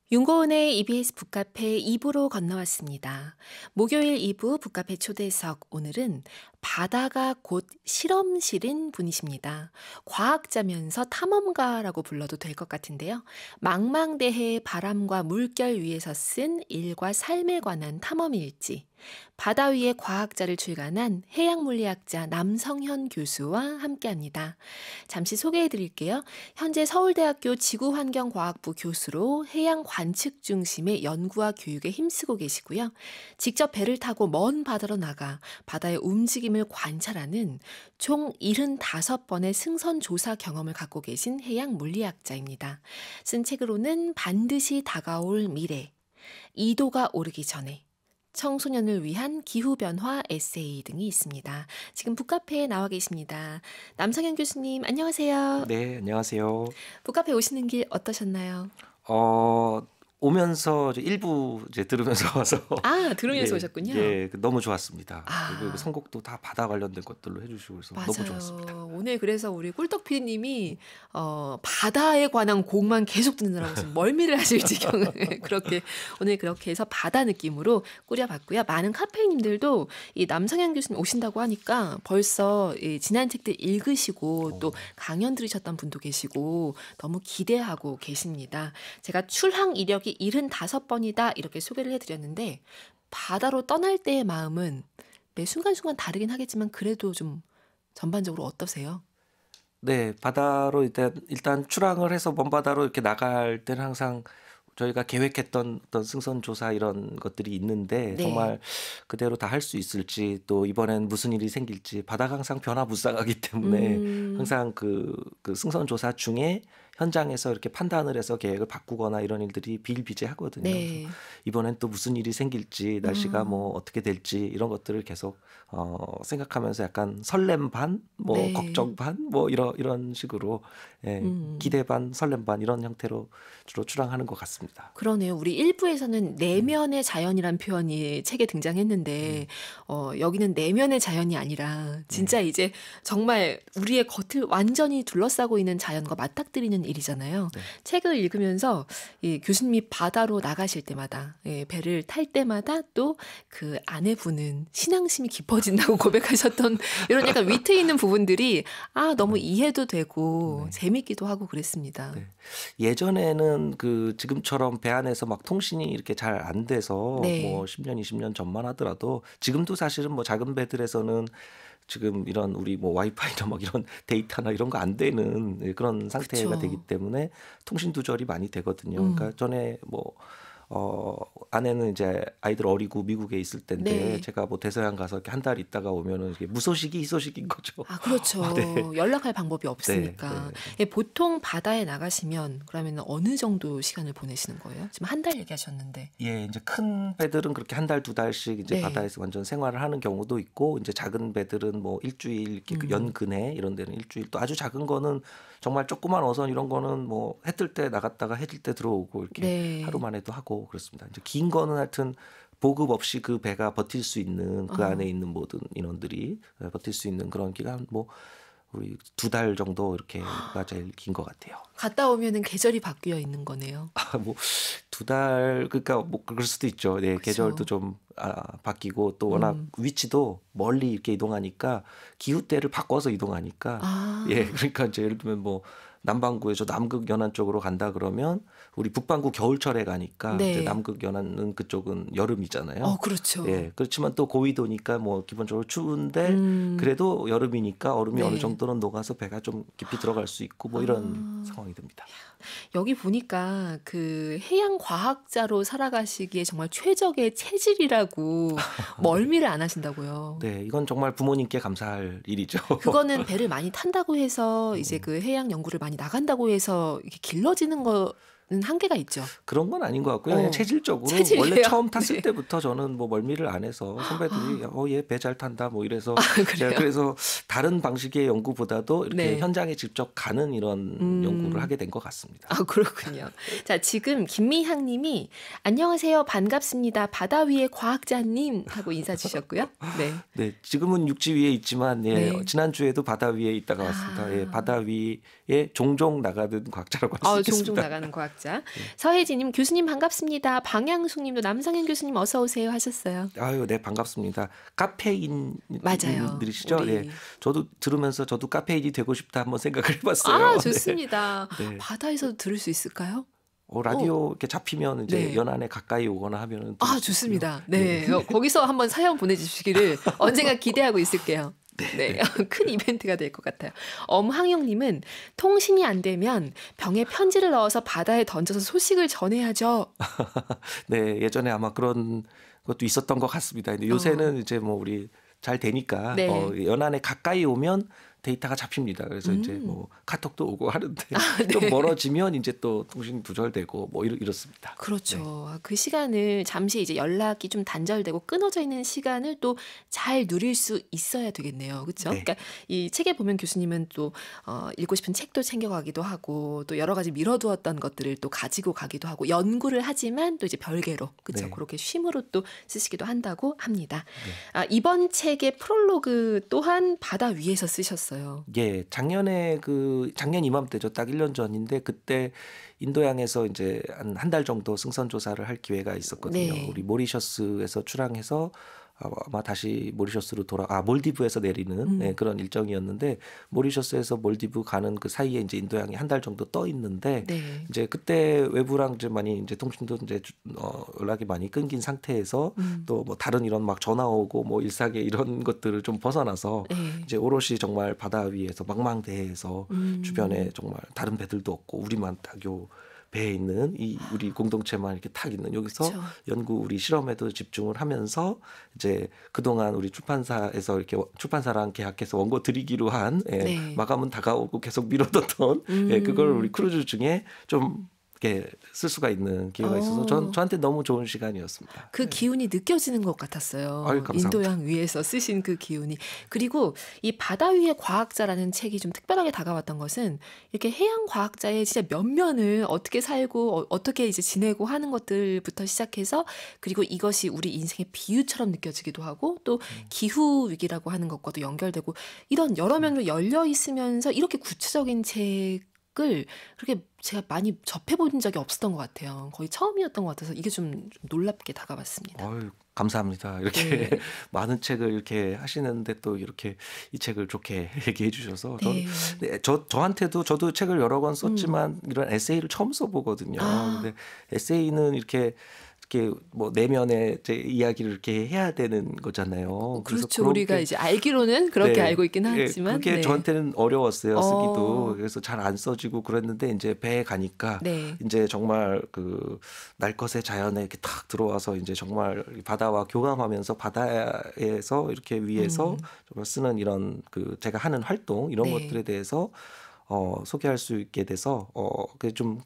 윤고은의 EBS 북카페 2부로 건너왔습니다. 목요일 2부 북카페 초대석, 오늘은 바다가 곧 실험실인 분이십니다. 과학자면서 탐험가라고 불러도 될 것 같은데요. 망망대해의 바람과 물결 위에서 쓴 일과 삶에 관한 탐험일지, 바다 위의 과학자를 출간한 해양물리학자 남성현 교수와 함께합니다. 잠시 소개해 드릴게요. 현재 서울대학교 지구환경과학부 교수로 해양 관측 중심의 연구와 교육에 힘쓰고 계시고요. 직접 배를 타고 먼 바다로 나가 바다의 움직임을 관찰하는 총 75번의 승선 조사 경험을 갖고 계신 해양 물리학자입니다. 쓴 책으로는 반드시 다가올 미래, 2도가 오르기 전에, 청소년을 위한 기후변화 에세이 등이 있습니다. 지금 북카페에 나와 계십니다. 남성현 교수님, 안녕하세요. 네, 안녕하세요. 북카페 오시는 길 어떠셨나요? 오면서 이제 일부 이제 들으면서 와서 아, 들으면서 예, 오셨군요. 예, 너무 좋았습니다. 그리고 아, 선곡도 다 바다 관련된 것들로 해주시고 그래서 너무 좋았습니다. 맞아요. 오늘 그래서 우리 꿀떡 PD님이 바다에 관한 곡만 계속 듣느라고 지금 멀미를 하실 지경을 그렇게 오늘 그렇게 해서 바다 느낌으로 꾸려봤고요. 많은 카페인님들도 이 남성현 교수님 오신다고 하니까 벌써 이 지난 책들 읽으시고 또 강연 들으셨던 분도 계시고 너무 기대하고 계십니다. 제가 출항 이력이 75번이다 이렇게 소개를 해드렸는데 바다로 떠날 때의 마음은 매 순간순간 다르긴 하겠지만 그래도 좀 전반적으로 어떠세요? 네, 바다로 일단 출항을 해서 먼 바다로 이렇게 나갈 때는 항상 저희가 계획했던 어떤 승선 조사 이런 것들이 있는데 네. 정말 그대로 다 할 수 있을지, 또 이번엔 무슨 일이 생길지, 바다가 항상 변화무쌍하기 때문에 항상 그 승선 조사 중에 현장에서 이렇게 판단을 해서 계획을 바꾸거나 이런 일들이 비일비재하거든요. 그래서 네. 이번엔 또 무슨 일이 생길지, 날씨가 뭐 어떻게 될지 이런 것들을 계속 생각하면서 약간 설렘 반, 뭐 네. 걱정 반, 뭐 이런 식으로 기대 반, 설렘 반 이런 형태로 주로 출항하는 것 같습니다. 그러네요. 우리 1부에서는 내면의 자연이란 표현이 책에 등장했는데 여기는 내면의 자연이 아니라 진짜 이제 정말 우리의 겉을 완전히 둘러싸고 있는 자연과 맞닥뜨리는 일이잖아요. 네. 책을 읽으면서 이 교수님이 바다로 나가실 때마다 배를 탈 때마다 또 그 아내분은 신앙심이 깊어진다고 고백하셨던 이런 약간 위트 있는 부분들이 너무 이해도 되고 재밌기도 하고 그랬습니다. 네. 예전에는 지금처럼 배 안에서 막 통신이 이렇게 잘 안 돼서 네. 뭐 10년, 20년 전만 하더라도 지금도 사실은 뭐 작은 배들에서는 지금 이런 우리 뭐 와이파이나 막 이런 데이터나 이런 거 안 되는 그런 상태가 그쵸. 되기 때문에 통신 두절이 많이 되거든요. 그러니까 전에 뭐 아내는 이제 아이들 어리고 미국에 있을 때인데 네. 제가 뭐 대서양 가서 이렇게 한 달 있다가 오면은 이게 무소식이 희소식인 거죠. 그렇죠. 연락할 방법이 네, 없으니까. 네. 보통 바다에 나가시면 그러면 어느 정도 시간을 보내시는 거예요? 지금 한 달 얘기하셨는데. 예, 이제 큰 배들은 그렇게 한 달, 두 달씩 이제 네. 바다에서 완전 생활을 하는 경우도 있고, 이제 작은 배들은 뭐 일주일, 이렇게 그 연근해 이런 데는 일주일, 또 아주 작은 거는 정말 조그만 어선 이런 거는 뭐 해 뜰 때 나갔다가 해 질 때 들어오고 이렇게 네. 하루 만에도 하고 그렇습니다. 이제 긴 거는 하여튼 보급 없이 그 배가 버틸 수 있는 그 안에 있는 모든 인원들이 버틸 수 있는 그런 기간 뭐 우리 2달 정도 이렇게가 제일 긴 것 같아요. 갔다 오면은 계절이 바뀌어 있는 거네요. 뭐 2달 그러니까 뭐 그럴 수도 있죠. 네, 그쵸. 계절도 좀 바뀌고 또 워낙 위치도 멀리 이렇게 이동하니까 기후대를 바꿔서 이동하니까 예, 그러니까 이제 예를 들면 뭐 남반구에서 남극 연안 쪽으로 간다 그러면 우리 북반구 겨울철에 가니까 네. 이제 남극 연안은 그쪽은 여름이잖아요. 그렇죠. 예, 그렇지만 또 고위도니까 뭐 기본적으로 추운데 그래도 여름이니까 얼음이 네. 어느 정도는 녹아서 배가 좀 깊이 들어갈 수 있고 뭐 이런 상황이 됩니다. 여기 보니까 그 해양 과학자로 살아가시기에 정말 최적의 체질이라고 멀미를 안 하신다고요. 네, 이건 정말 부모님께 감사할 일이죠. 그거는 배를 많이 탄다고 해서 이제 그 해양 연구를 많이 나간다고 해서 이렇게 길러지는 거는 한계가 있죠. 그런 건 아닌 것 같고요. 그냥 체질적으로 체질이에요? 원래 처음 탔을 네. 때부터 저는 뭐 멀미를 안 해서 선배들이 얘 배 잘 탄다 뭐 이래서 그래요? 제가 그래서 다른 방식의 연구보다도 이렇게 네. 현장에 직접 가는 이런 연구를 하게 된 것 같습니다. 그렇군요. 자, 지금 김미향 님이 안녕하세요. 반갑습니다. 바다 위의 과학자님 하고 인사 주셨고요. 네. 네, 지금은 육지 위에 있지만 예, 네. 지난주에도 바다 위에 있다가 왔습니다. 예, 바다 위에 종종 나가는 과학자라고 할 수 있겠습니다. 종종 나가는 과학자. 과학자. 서혜진님, 교수님 반갑습니다. 방향숙님도 남상현 교수님 어서 오세요 하셨어요. 아유, 네, 반갑습니다. 맞아요. 카페인들이시죠? 우리. 네, 저도 들으면서 저도 카페인이 되고 싶다 한번 생각을 해봤어요. 아, 좋습니다. 네. 바다에서도 들을 수 있을까요? 라디오 이렇게 잡히면 이제 네. 연안에 가까이 오거나 하면은 아, 좋습니다. 네, 거기서 한번 사연 보내주시기를 언젠가 기대하고 있을게요. 네, 큰 이벤트가 될 것 같아요. 엄항영님은 통신이 안 되면 병에 편지를 넣어서 바다에 던져서 소식을 전해야죠. 네, 예전에 아마 그런 것도 있었던 것 같습니다. 근데 요새는 이제 뭐 우리 잘 되니까 네. 연안에 가까이 오면 데이터가 잡힙니다. 그래서 이제 뭐 카톡도 오고 하는데 네. 좀 멀어지면 이제 또 통신이 두절되고 뭐 이렇습니다. 그렇죠. 그 시간을 잠시 이제 연락이 좀 단절되고 끊어져 있는 시간을 또 잘 누릴 수 있어야 되겠네요. 그렇죠? 네. 그러니까 이 책에 보면 교수님은 또 읽고 싶은 책도 챙겨가기도 하고 또 여러 가지 미뤄두었던 것들을 또 가지고 가기도 하고 연구를 하지만 또 이제 별개로 그렇죠. 네. 그렇게 쉼으로 또 쓰시기도 한다고 합니다. 네. 이번 책의 프롤로그 또한 바다 위에서 쓰셨어요. 예, 작년 이맘때죠. 딱 1년 전인데 그때 인도양에서 이제 한 달 정도 승선 조사를 할 기회가 있었거든요. 네. 우리 모리셔스에서 출항해서 아마 다시 모리셔스로 몰디브에서 내리는 네, 그런 일정이었는데 모리셔스에서 몰디브 가는 그 사이에 이제 인도양이 한 달 정도 떠 있는데 네. 이제 그때 외부랑 이제 많이 이제 통신도 이제 연락이 많이 끊긴 상태에서 또 뭐 다른 이런 막 전화 오고 뭐 일상의 이런 것들을 좀 벗어나서 네. 이제 오롯이 정말 바다 위에서 망망대해에서 주변에 정말 다른 배들도 없고 우리만 딱 요 배에 있는 이 우리 공동체만 이렇게 탁 있는 여기서 그렇죠. 연구 우리 실험에도 집중을 하면서 이제 그동안 우리 출판사에서 이렇게 출판사랑 계약해서 원고 드리기로 한 네. 마감은 다가오고 계속 미뤄뒀던 그걸 우리 크루즈 중에 좀 이렇게 쓸 수가 있는 기회가 있어서 저한테 너무 좋은 시간이었습니다. 그 기운이 느껴지는 것 같았어요. 아유, 감사합니다. 인도양 위에서 쓰신 그 기운이. 그리고 이 바다 위의 과학자라는 책이 좀 특별하게 다가왔던 것은 이렇게 해양 과학자의 진짜 면면을 어떻게 살고 어떻게 이제 지내고 하는 것들부터 시작해서 그리고 이것이 우리 인생의 비유처럼 느껴지기도 하고 또 기후 위기라고 하는 것과도 연결되고 이런 여러 면으로 열려 있으면서 이렇게 구체적인 책을 그렇게 제가 많이 접해본 적이 없었던 것 같아요. 거의 처음이었던 것 같아서 이게 좀 놀랍게 다가왔습니다. 아유, 감사합니다. 이렇게 네. 많은 책을 이렇게 하시는데 또 이렇게 이 책을 좋게 얘기해 주셔서 네. 저한테도 저도 책을 여러 권 썼지만 이런 에세이를 처음 써보거든요. 근데 에세이는 이렇게 뭐 내면의 제 이야기를 이렇게 해야 되는 거잖아요. 그래서 그렇죠. 우리가 이제 알기로는 그렇게 네. 알고 있긴 예, 하지만 그게 네. 저한테는 어려웠어요, 쓰기도. 그래서 잘 안 써지고 그랬는데 이제 배에 가니까 네. 이제 정말 그 날것의 자연에 이렇게 탁 들어와서 이제 정말 바다와 교감하면서 바다에서 이렇게 위에서 정말 쓰는 이런 그 제가 하는 활동 이런 네. 것들에 대해서 소개할 수 있게 돼서 그 좀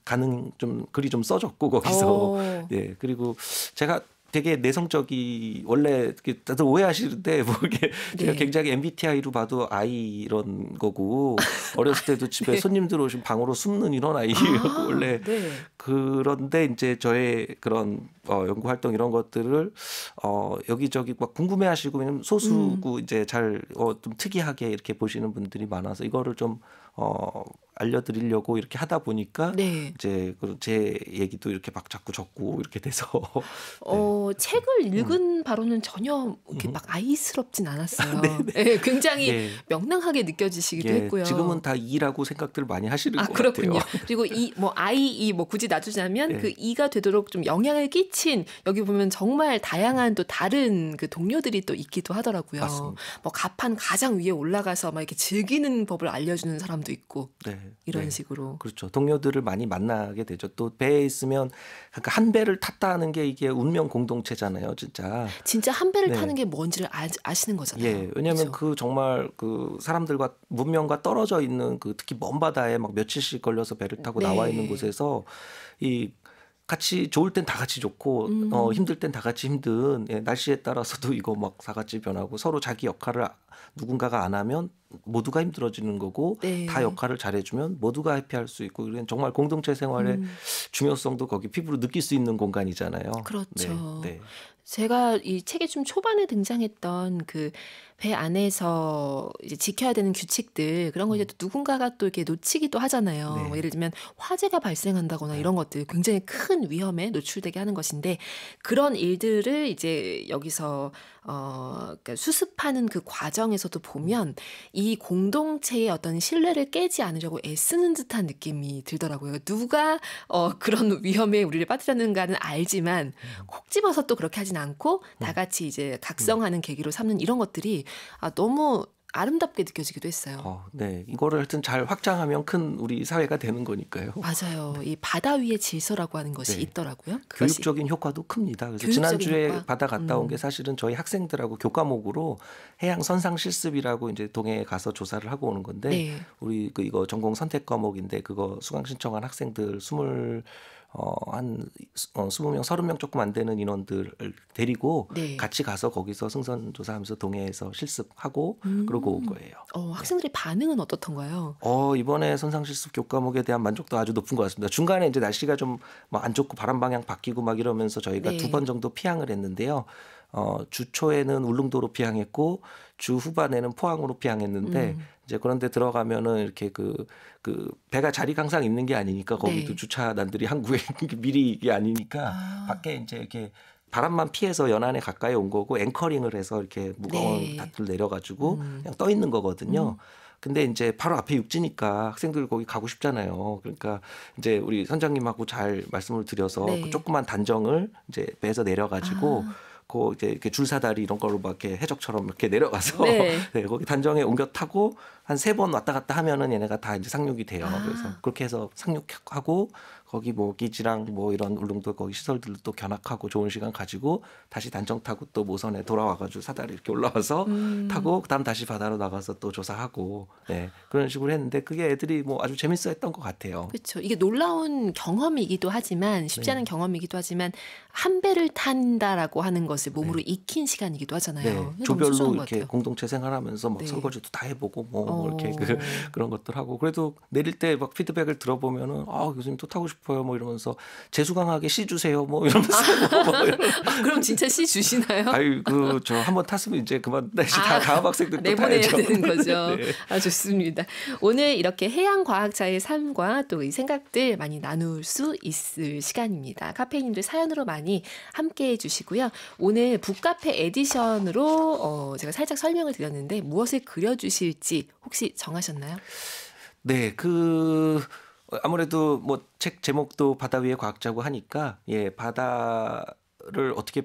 글이 좀 써졌고 거기서 예, 그리고 제가 되게 내성적이 원래 다들 오해하시는데 뭐 이게 제가 네. 굉장히 MBTI로 봐도 I 이런 거고 어렸을 때도 집에 손님들 오시면 방으로 숨는 이런 아이고 원래 네. 그런데 이제 저의 그런 연구 활동 이런 것들을 여기저기 막 궁금해하시고 왜냐면 소수고 이제 잘 좀 특이하게 이렇게 보시는 분들이 많아서 이거를 좀 알려드리려고 이렇게 하다 보니까 네. 이제 제 얘기도 이렇게 막 자꾸 적고 이렇게 돼서 책을 읽은 바로는 전혀 이렇게 막 아이스럽진 않았어요. 네, 굉장히 네. 명랑하게 느껴지시기도 했고요. 지금은 다 이라고 생각들 많이 하시는 것 그렇군요. 같아요. 그리고 이 굳이 놔두자면 네. 그 이가 되도록 좀 영향을 끼친 여기 보면 정말 다양한 또 다른 그 동료들이 또 있기도 하더라고요. 맞습니다. 뭐 가판 가장 위에 올라가서 막 이렇게 즐기는 법을 알려주는 사람도 있고 이런 식으로. 그렇죠. 동료들을 많이 만나게 되죠. 또 배에 있으면 그러니까 한 배를 탔다는 게 이게 운명 공동체잖아요, 진짜. 진짜 한 배를 타는 게 뭔지를 아시는 거잖아요. 예, 왜냐하면 그렇죠? 그 정말 그 사람들과 문명과 떨어져 있는 그 특히 먼 바다에 막 며칠씩 걸려서 배를 타고 나와 있는 곳에서 이 같이 좋을 땐 다 같이 좋고 힘들 땐 다 같이 힘든 날씨에 따라서도 이거 막 다 같이 변하고 서로 자기 역할을 누군가가 안 하면 모두가 힘들어지는 거고 네. 다 역할을 잘해주면 모두가 해피할 수 있고 이런 정말 공동체 생활의 중요성도 거기 피부로 느낄 수 있는 공간이잖아요. 그렇죠. 네. 제가 이 책의 좀 초반에 등장했던 그 배 안에서 이제 지켜야 되는 규칙들 그런 거 이제 또 누군가가 또 이렇게 놓치기도 하잖아요. 네. 뭐 예를 들면 화재가 발생한다거나 이런 것들 굉장히 큰 위험에 노출되게 하는 것인데 그런 일들을 이제 여기서 그러니까 수습하는 그 과정에서도 보면 이 공동체의 어떤 신뢰를 깨지 않으려고 애쓰는 듯한 느낌이 들더라고요. 누가 그런 위험에 우리를 빠뜨렸는가는 알지만 콕 집어서 또 그렇게 하진 않고 다 같이 이제 각성하는 계기로 삼는 이런 것들이 너무 아름답게 느껴지기도 했어요. 네. 이거를 하여튼 잘 확장하면 큰 우리 사회가 되는 거니까요. 맞아요. 이 바다 위의 질서라고 하는 것이 네. 있더라고요. 교육적인 효과도 큽니다. 그래서 지난주에 바다 갔다 온 게 사실은 저희 학생들하고 교과목으로 해양 선상 실습이라고 이제 동해에 가서 조사를 하고 오는 건데 네. 우리 이거 전공 선택 과목인데 그거 수강 신청한 학생들 한 20명, 30명 조금 안 되는 인원들을 데리고 네. 같이 가서 거기서 승선 조사하면서 동해에서 실습하고 그러고 온 거예요. 학생들의 반응은 어떻던가요? 이번에 선상 실습 교과목에 대한 만족도가 아주 높은 것 같습니다. 중간에 이제 날씨가 좀 안 좋고 바람 방향 바뀌고 막 이러면서 저희가 네. 2번 정도 피항을 했는데요. 주 초에는 울릉도로 피항했고 주 후반에는 포항으로 피항했는데 이제 그런데 들어가면은 이렇게 그 배가 자리가 항상 있는 게 아니니까 거기도 네. 주차단들이 항구에 미리 이게 아니니까 밖에 이제 이렇게 바람만 피해서 연안에 가까이 온 거고 앵커링을 해서 이렇게 무거운 네. 닷들 내려가지고 그냥 떠 있는 거거든요. 근데 이제 바로 앞에 육지니까 학생들 거기 가고 싶잖아요. 그러니까 이제 우리 선장님하고 잘 말씀을 드려서 네. 그 조그만 단정을 이제 배에서 내려가지고 그 이제 이렇게 줄사다리 이런 걸로 막 이렇게 해적처럼 이렇게 내려가서 네. 네, 거기 단정에 옮겨 타고 한 3번 왔다 갔다 하면은 얘네가 다 이제 상륙이 돼요. 그래서 그렇게 해서 상륙하고 거기 뭐 기지랑 뭐 이런 울릉도 거기 시설들도 또 견학하고 좋은 시간 가지고 다시 단정 타고 또 모선에 돌아와가지고 사다리 이렇게 올라와서 타고 그다음 다시 바다로 나가서 또 조사하고 네, 그런 식으로 했는데 그게 애들이 뭐 아주 재밌어했던 것 같아요. 그렇죠. 이게 놀라운 경험이기도 하지만 쉽지 않은 경험이기도 하지만 한 배를 탄다라고 하는 것을 몸으로 익힌 시간이기도 하잖아요. 네, 너무 조별로 소중한 것 이렇게 같아요. 공동체 생활하면서 막 네. 설거지도 다 해보고 뭐 이렇게 그런 것들 하고 그래도 내릴 때 막 피드백을 들어보면은 교수님 또 타고 싶어요 뭐 이러면서 재수강하게 씨 주세요 뭐 이러면서 그럼 진짜 씨 주시나요? 저 한번 탔으면 이제 그만 다음 학생들 또 내보내야 타야죠. 되는 거죠. 네. 좋습니다. 오늘 이렇게 해양 과학자의 삶과 또 이 생각들 많이 나눌 수 있을 시간입니다. 카페인님들 사연으로 많이 함께해 주시고요. 오늘 북카페 에디션으로 제가 살짝 설명을 드렸는데 무엇을 그려주실지 혹시 정하셨나요? 네, 아무래도 뭐 책 제목도 바다 위의 과학자고 하니까 바다를 어떻게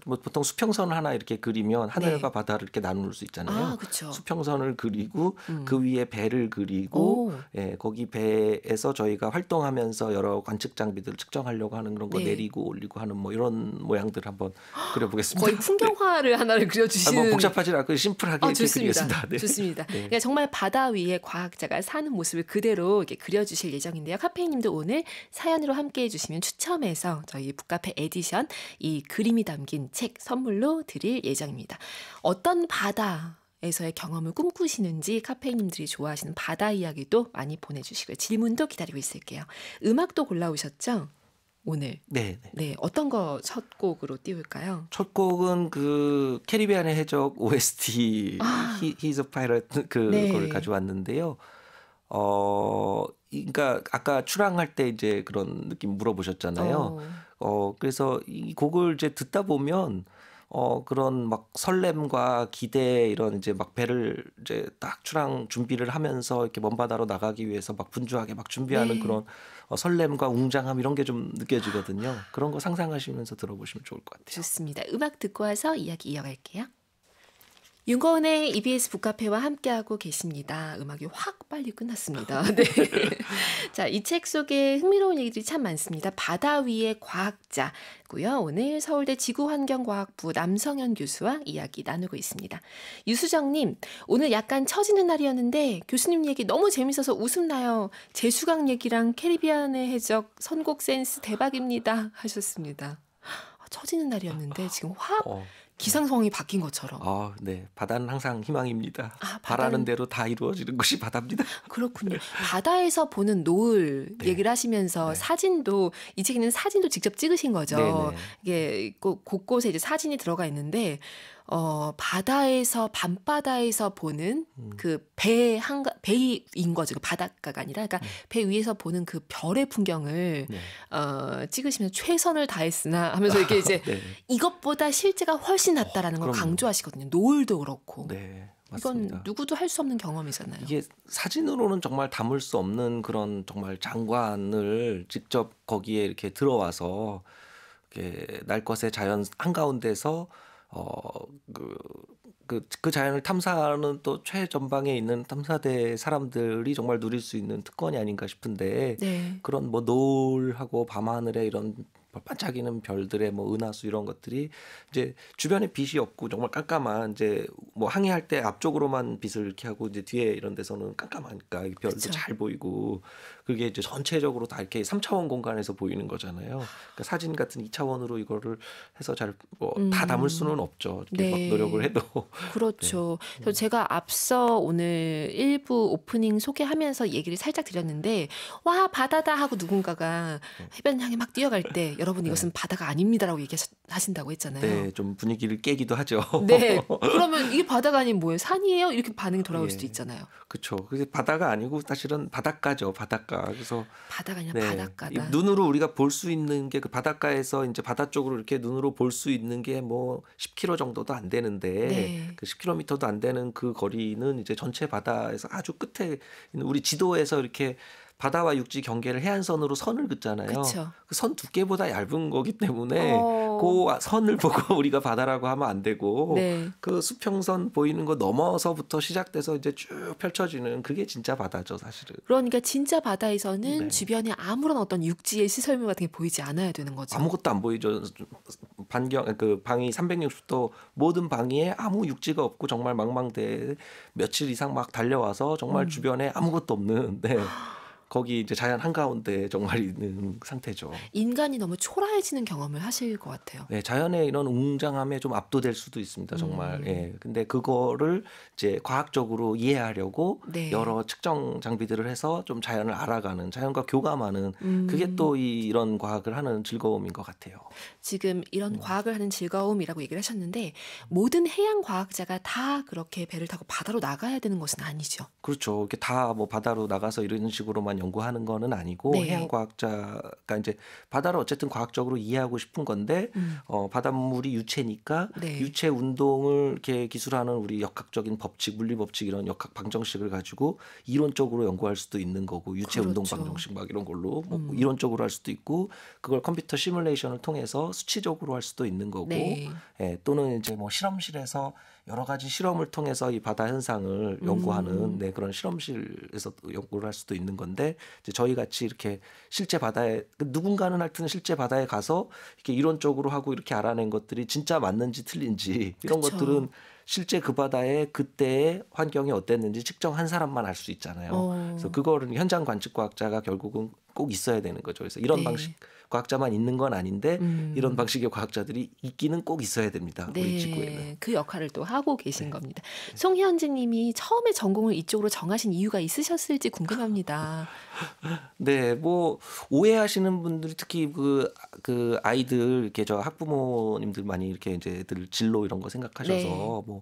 뭐 보통 수평선 하나 이렇게 그리면 하늘과 네. 바다를 이렇게 나눌 수 있잖아요. 그렇죠. 수평선을 그리고 그 위에 배를 그리고 거기 배에서 저희가 활동하면서 여러 관측 장비들 측정하려고 하는 그런 거 네. 내리고 올리고 하는 뭐 이런 모양들 한번 그려보겠습니다. 거의 풍경화를 하나를 그려주시는. 뭐 복잡하지 않고 심플하게 이렇게 좋습니다. 그리겠습니다. 네. 좋습니다. 네. 그러니까 정말 바다 위에 과학자가 사는 모습을 그대로 이렇게 그려주실 예정인데요. 카페인님도 오늘 사연으로 함께해 주시면 추첨해서 저희 북카페 에디션 이 그림이 담긴 책 선물로 드릴 예정입니다. 어떤 바다에서의 경험을 꿈꾸시는지 카페인님들이 좋아하시는 바다 이야기도 많이 보내주시고요. 질문도 기다리고 있을게요. 음악도 골라오셨죠? 오늘. 네. 어떤 거 첫 곡으로 띄울까요? 첫 곡은 그 캐리비안의 해적 OST He's a Pirate 그걸 가져왔는데요. 그러니까 아까 출항할 때 이제 그런 느낌 물어보셨잖아요. 그래서 이 곡을 이제 듣다 보면 그런 막 설렘과 기대 이런 이제 막 배를 이제 딱 출항 준비를 하면서 이렇게 먼 바다로 나가기 위해서 막 분주하게 막 준비하는 그런 설렘과 웅장함 이런 게 좀 느껴지거든요. 그런 거 상상하시면서 들어보시면 좋을 것 같아요. 좋습니다. 음악 듣고 와서 이야기 이어갈게요. 윤거은의 EBS 북카페와 함께하고 계십니다. 음악이 확 빨리 끝났습니다. 네. 자, 이 책 속에 흥미로운 얘기들이 참 많습니다. 바다 위의 과학자고요. 오늘 서울대 지구환경과학부 남성현 교수와 이야기 나누고 있습니다. 유수정님, 오늘 약간 처지는 날이었는데 교수님 얘기 너무 재밌어서 웃음 나요. 재수강 얘기랑 캐리비안의 해적 선곡 센스 대박입니다. 하셨습니다. 처지는 날이었는데 지금 확 기상 상황이 바뀐 것처럼. 네. 바다는 항상 희망입니다. 바라는 바다는 대로 다 이루어지는 것이 바다입니다. 그렇군요. 바다에서 보는 노을 네. 얘기를 하시면서 네. 사진도 이 책에는 사진도 직접 찍으신 거죠. 네네. 이게 곳곳에 이제 사진이 들어가 있는데 바다에서 밤바다에서 보는 그 배인 거죠. 그 바닷가가 아니라 그러니까 배 위에서 보는 그 별의 풍경을 네. 찍으시면서 최선을 다했으나 하면서 이렇게 이제 네. 이것보다 실제가 훨씬 낫다라는 걸 그럼요. 강조하시거든요. 노을도 그렇고. 네. 맞습니다. 이건 누구도 할 수 없는 경험이잖아요. 이게 사진으로는 정말 담을 수 없는 그런 정말 장관을 직접 거기에 이렇게 들어와서 이렇게 날 것의 자연 한가운데서 그 자연을 탐사하는 또 최전방에 있는 탐사대 사람들이 정말 누릴 수 있는 특권이 아닌가 싶은데 네. 그런 뭐 노을하고 밤하늘에 이런 반짝이는 별들의 뭐 은하수 이런 것들이 이제 주변에 빛이 없고 정말 깜깜한 이제 뭐 항해할 때 앞쪽으로만 빛을 이렇게 하고 이제 뒤에 이런 데서는 깜깜하니까 이 별도 그쵸. 잘 보이고 그게 이제 전체적으로 다 이렇게 3차원 공간에서 보이는 거잖아요. 그러니까 사진 같은 2차원으로 이거를 해서 잘 뭐 다 담을 수는 없죠. 이렇게 막 네. 노력을 해도. 그렇죠. 그래서 제가 앞서 오늘 일부 오프닝 소개하면서 얘기를 살짝 드렸는데 와 바다다 하고 누군가가 해변 향해 막 뛰어갈 때 여러분 이것은 바다가 아닙니다라고 얘기하신다고 했잖아요. 네, 좀 분위기를 깨기도 하죠. 네. 그러면 이게 바다가 아닌 뭐예요? 산이에요? 이렇게 반응이 돌아올 예. 수도 있잖아요. 그렇죠. 그게 바다가 아니고 사실은 바닷가죠. 바닷가. 그래서 바다가 아니라 네. 바닷가다. 눈으로 우리가 볼 수 있는 게 그 바닷가에서 이제 바다 쪽으로 이렇게 눈으로 볼 수 있는 게 뭐 10km 정도도 안 되는데 네. 그 10km도 안 되는 그 거리는 이제 전체 바다에서 아주 끝에 있는 우리 지도에서 이렇게 바다와 육지 경계를 해안선으로 선을 긋잖아요. 그쵸. 그 선 두께보다 얇은 거기 때문에 어. 그 선을 보고 우리가 바다라고 하면 안 되고 네. 그 수평선 보이는 거 넘어서부터 시작돼서 이제 쭉 펼쳐지는 그게 진짜 바다죠, 사실은. 그러니까 진짜 바다에서는 네. 주변에 아무런 어떤 육지의 시설물 같은 게 보이지 않아야 되는 거죠. 아무것도 안 보이죠. 그 방이 360도 모든 방위에 아무 육지가 없고 정말 망망대해 며칠 이상 막 달려와서 정말 주변에 아무것도 없는 거기 이제 자연 한가운데 정말 있는 상태죠. 인간이 너무 초라해지는 경험을 하실 것 같아요. 네, 자연의 이런 웅장함에 좀 압도될 수도 있습니다, 정말. 예. 근데 그거를 이제 과학적으로 이해하려고 네. 여러 측정 장비들을 해서 좀 자연을 알아가는, 자연과 교감하는 그게 또 이런 과학을 하는 즐거움인 것 같아요. 지금 이런 과학을 하는 즐거움이라고 얘기를 하셨는데 모든 해양 과학자가 다 그렇게 배를 타고 바다로 나가야 되는 것은 아니죠. 그렇죠. 이렇게 다 뭐 바다로 나가서 이런 식으로만 연구하는 거는 아니고 네. 해양 과학자가 이제 바다를 어쨌든 과학적으로 이해하고 싶은 건데 바닷물이 유체니까 네. 유체 운동을 이렇게 기술하는 우리 역학적인 법칙, 물리 법칙 이런 역학 방정식을 가지고 이론적으로 연구할 수도 있는 거고 유체 운동 그렇죠. 방정식 막 이런 걸로 뭐 이론적으로 할 수도 있고 그걸 컴퓨터 시뮬레이션을 통해서 수치적으로 할 수도 있는 거고 네. 예, 또는 이제 뭐 실험실에서 여러 가지 실험을 통해서 이 바다 현상을 연구하는 그런 실험실에서 연구를 할 수도 있는 건데 이제 저희 같이 이렇게 실제 바다에 누군가는 하여튼 실제 바다에 가서 이렇게 이론적으로 하고 이렇게 알아낸 것들이 진짜 맞는지 틀린지 이런 그쵸. 것들은 실제 그 바다의 그때의 환경이 어땠는지 측정한 사람만 알 수 있잖아요. 그래서 그거를 현장 관측 과학자가 결국은 꼭 있어야 되는 거죠. 그래서 이런 네. 방식 과학자만 있는 건 아닌데 이런 방식의 과학자들이 있기는 꼭 있어야 됩니다. 우리 지구에는. 그 역할을 또 하고 계신 겁니다. 송현지 님이 처음에 전공을 이쪽으로 정하신 이유가 있으셨을지 궁금합니다. 네, 뭐 오해하시는 분들이 특히 그 아이들 이렇게 저 학부모님들 많이 이렇게 이제 애들 진로 이런 거 생각하셔서 네. 뭐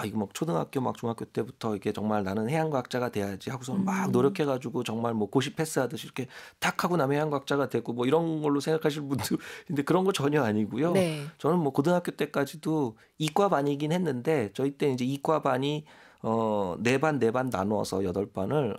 이거 막 초등학교 막 중학교 때부터 이게 정말 나는 해양과학자가 돼야지 하고서는 막 노력해가지고 정말 뭐 고시 패스하듯이 이렇게 탁 하고 나면 해양과학자가 되고 뭐 이런 걸로 생각하시는 분들 근데 그런 거 전혀 아니고요. 네. 저는 뭐 고등학교 때까지도 이과반이긴 했는데 저희 때 이제 이과반이 네 반 나누어서 8반을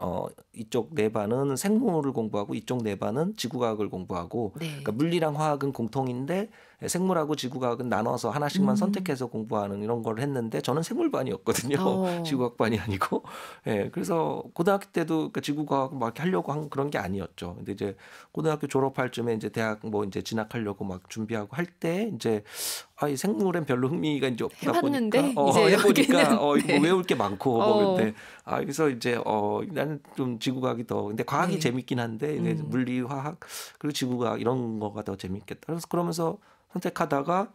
이쪽 4반은 생물을 공부하고 이쪽 4반은 지구과학을 공부하고 네. 그러니까 물리랑 화학은 공통인데 생물하고 지구과학은 나눠서 하나씩만 선택해서 공부하는 이런 걸 했는데 저는 생물반이었거든요. 지구과학반이 아니고. 예. 그래서 고등학교 때도 그러니까 지구과학 막 이렇게 하려고 한 그런 게 아니었죠. 근데 이제 고등학교 졸업할 쯤에 이제 대학 뭐 이제 진학하려고 막 준비하고 할 때 이제 이 생물엔 별로 흥미가 이제 없다 해봤는데 보니까 이제 해보니까 여기는 이거 외울 게 많고 뭐 근데 그래서 이제 나는 좀 지구과학이 더 근데 과학이 네. 재밌긴 한데 이제 물리, 화학 그리고 지구과학 이런 거가 더 재밌겠다. 그래서 그러면서 선택하다가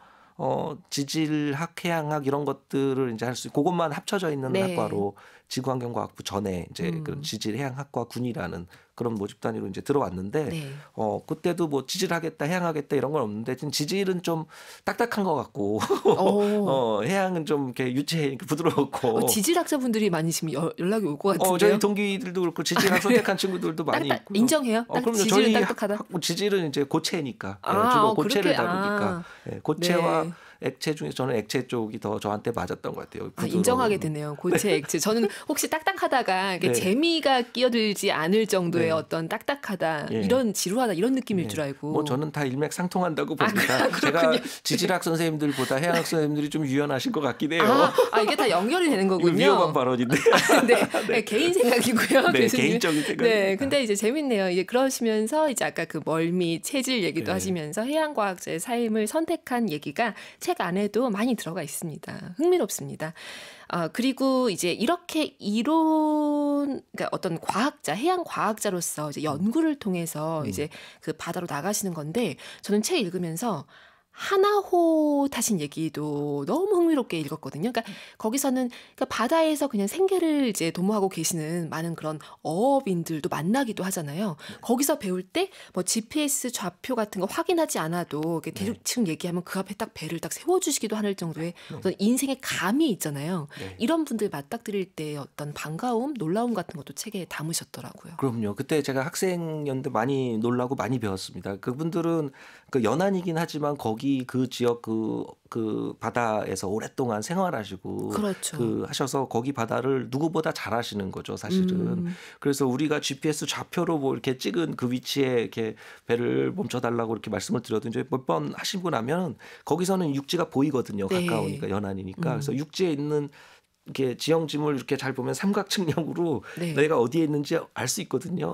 지질학, 해양학 이런 것들을 이제 할 수 그것만 합쳐져 있는 네. 학과로 지구환경과학부 전에 이제 그런 지질해양학과 군이라는 그런 모집 단위로 이제 들어왔는데 네. 그때도 뭐 지질하겠다, 해양하겠다 이런 건 없는데 지금 지질은 좀 딱딱한 것 같고 해양은 좀 이렇게 유치해 부드럽고 지질학자분들이 많이 지금 연락이 올 것 같은데요. 저희 동기들도 그렇고 지질학 선택한 친구들도 많이 있고 인정해요? 그럼요. 지질은 저희 딱딱하다. 지질은 이제 고체니까 주로 고체를 다루니까 고체와 네. 액체 중에 저는 액체 쪽이 더 저한테 맞았던 것 같아요. 인정하게 되네요. 고체, 액체. 저는 혹시 딱딱하다가 이게 재미가 끼어들지 않을 정도의 어떤 딱딱하다, 이런 지루하다 이런 느낌일 줄 알고. 뭐 저는 다 일맥상통한다고 봅니다. 제가 지질학 선생님들보다 해양학 선생님들이 좀 유연하신 것 같긴 해요. 이게 다 연결이 되는 거군요. 위험한 발언인데. 네, 개인 생각이고요. 네, 개인적인 생각. 네, 근데 이제 재밌네요. 이제 그러시면서 이제 아까 그 멀미, 체질 얘기도 하시면서 해양과학자의 삶을 선택한 얘기가 책 안에도 많이 들어가 있습니다. 흥미롭습니다. 그리고 이제 이렇게 그러니까 어떤 과학자, 해양 과학자로서 이제 연구를 통해서 이제 그 바다로 나가시는 건데 저는 책 읽으면서 하나호 타신 얘기도 너무 흥미롭게 읽었거든요. 그러니까 거기서는 그러니까 바다에서 그냥 생계를 이제 도모하고 계시는 많은 그런 어업인들도 만나기도 하잖아요. 거기서 배울 때 뭐 GPS 좌표 같은 거 확인하지 않아도 대충 얘기하면 그 앞에 딱 배를 딱 세워주시기도 할 정도의 어떤 인생의 감이 있잖아요. 이런 분들 맞닥뜨릴 때 어떤 반가움, 놀라움 같은 것도 책에 담으셨더라고요. 그럼요. 그때 제가 학생이었는데 많이 놀라고 많이 배웠습니다. 그분들은 그 연안이긴 하지만 거기 그 지역 그 바다에서 오랫동안 생활하시고 그렇죠. 하셔서 거기 바다를 누구보다 잘 아시는 거죠, 사실은. 그래서 우리가 GPS 좌표로 뭐 이렇게 찍은 그 위치에 이렇게 배를 멈춰달라고 이렇게 말씀을 드려도 이제 몇 번 하시고 나면 거기서는 육지가 보이거든요. 가까우니까 연안이니까. 그래서 육지에 있는 이렇게 지형지물 이렇게 잘 보면 삼각 측량으로 내가 어디에 있는지 알 수 있거든요.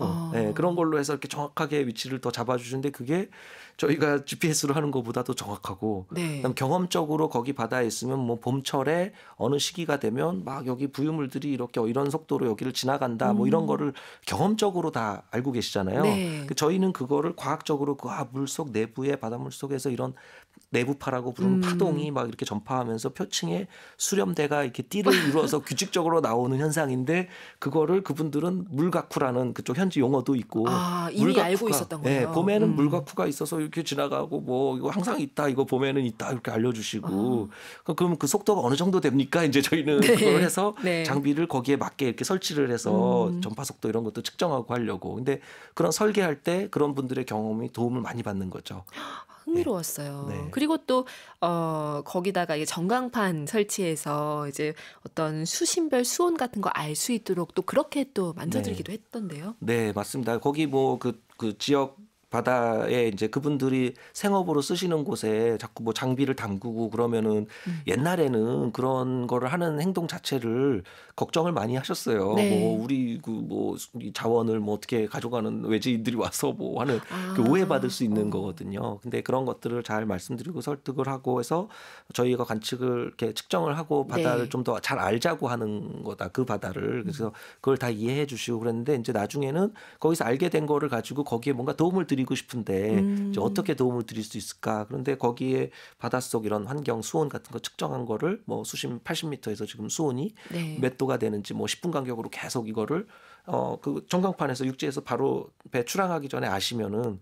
그런 걸로 해서 이렇게 정확하게 위치를 더 잡아주시는데 그게 저희가 GPS로 하는 것보다도 정확하고 그다음 경험적으로 거기 바다에 있으면 뭐 봄철에 어느 시기가 되면 막 여기 부유물들이 이렇게 이런 속도로 여기를 지나간다 뭐 이런 거를 경험적으로 다 알고 계시잖아요. 저희는 그거를 과학적으로 물속 내부의 바닷물 속에서 이런 내부파라고 부르는 파동이 막 이렇게 전파하면서 표층에 수렴대가 이렇게 띠를 이루어서 규칙적으로 나오는 현상인데 그거를 그분들은 물가쿠라는 그쪽 현지 용어도 있고 이미 알고 있었던 거예요. 봄에는 물가쿠가 있어서 이렇게 지나가고 뭐 이거 항상 있다 이거 봄에는 있다 이렇게 알려주시고 그럼 그 속도가 어느 정도 됩니까? 이제 저희는 그걸 해서 장비를 거기에 맞게 이렇게 설치를 해서 전파 속도 이런 것도 측정하고 하려고. 근데 그런 설계할 때 그런 분들의 경험이 도움을 많이 받는 거죠. 흥미로웠어요. 그리고 또 거기다가 이게 전광판 설치해서 이제 어떤 수심별 수온 같은 거 알 수 있도록 또 그렇게 또 만져드리기도 했던데요. 네, 맞습니다. 거기 뭐 그 지역 바다에 이제 그분들이 생업으로 쓰시는 곳에 자꾸 뭐 장비를 담그고 그러면은 옛날에는 그런 거를 하는 행동 자체를 걱정을 많이 하셨어요. 뭐 우리 뭐 자원을 뭐 어떻게 가져가는 외지인들이 와서 뭐 하는 오해받을 수 있는 거거든요. 근데 그런 것들을 잘 말씀드리고 설득을 하고 해서 저희가 관측을 이렇게 측정을 하고 바다를 좀 더 잘 알자고 하는 거다. 그 바다를. 그래서 그걸 다 이해해 주시고 그랬는데 이제 나중에는 거기서 알게 된 거를 가지고 거기에 뭔가 도움을 드리고 싶은데 이제 어떻게 도움을 드릴 수 있을까? 그런데 거기에 바닷속 이런 환경 수온 같은 거 측정한 거를 뭐 수심 80m에서 지금 수온이 몇 도가 되는지 뭐 10분 간격으로 계속 이거를 그 전광판에서 육지에서 바로 배 출항하기 전에 아시면은